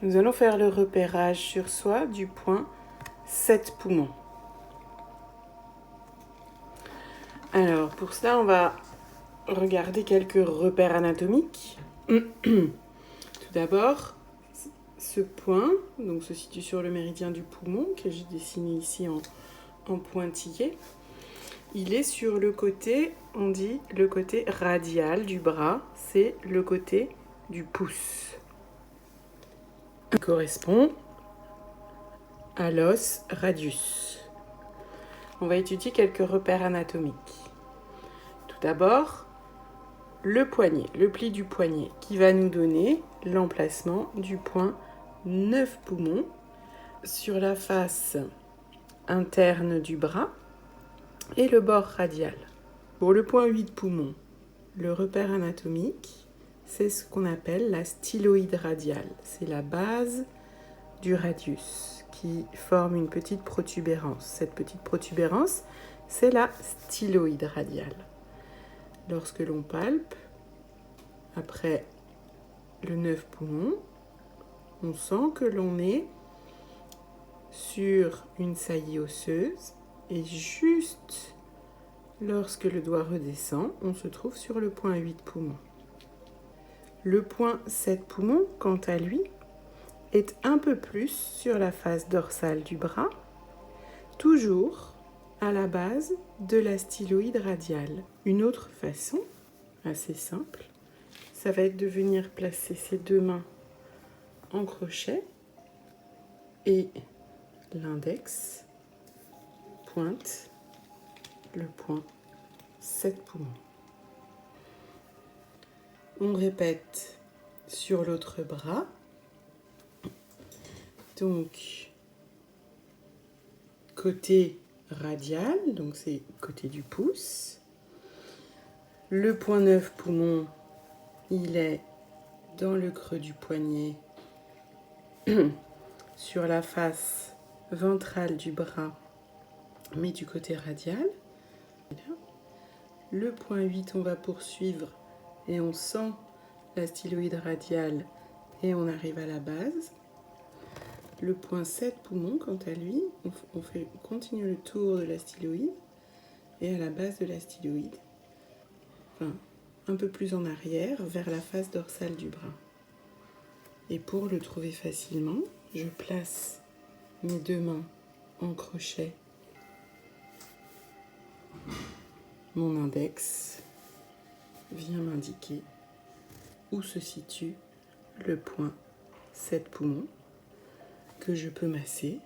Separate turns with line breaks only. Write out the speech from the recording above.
Nous allons faire le repérage sur soi du point 7 poumons. Alors, pour cela, on va regarder quelques repères anatomiques. Tout d'abord, ce point donc, se situe sur le méridien du poumon, que j'ai dessiné ici en pointillé. Il est sur le côté, on dit le côté radial du bras, c'est le côté du pouce. Il correspond à l'os radius. On va étudier quelques repères anatomiques. Tout d'abord, le poignet, le pli du poignet, qui va nous donner l'emplacement du point 9 poumons sur la face interne du bras et le bord radial. Pour le point 8 poumons, le repère anatomique, c'est ce qu'on appelle la styloïde radiale. C'est la base du radius qui forme une petite protubérance. Cette petite protubérance, c'est la styloïde radiale. Lorsque l'on palpe, après le 9 poumons, on sent que l'on est sur une saillie osseuse et juste lorsque le doigt redescend, on se trouve sur le point 8 poumons. Le point 7 poumons, quant à lui, est un peu plus sur la face dorsale du bras, toujours à la base de la styloïde radiale. Une autre façon, assez simple, ça va être de venir placer ses deux mains en crochet et l'index pointe le point 7 poumons. On répète sur l'autre bras. Donc, côté radial, donc c'est côté du pouce. Le point 9 poumon, il est dans le creux du poignet, sur la face ventrale du bras, mais du côté radial. Le point 8, on va poursuivre et on sent la styloïde radiale et on arrive à la base. Le point 7 poumon, quant à lui, on continue le tour de la styloïde et à la base de la styloïde, enfin, un peu plus en arrière, vers la face dorsale du bras. Et pour le trouver facilement, je place mes deux mains en crochet, mon index vient m'indiquer où se situe le point 7 poumons, que je peux masser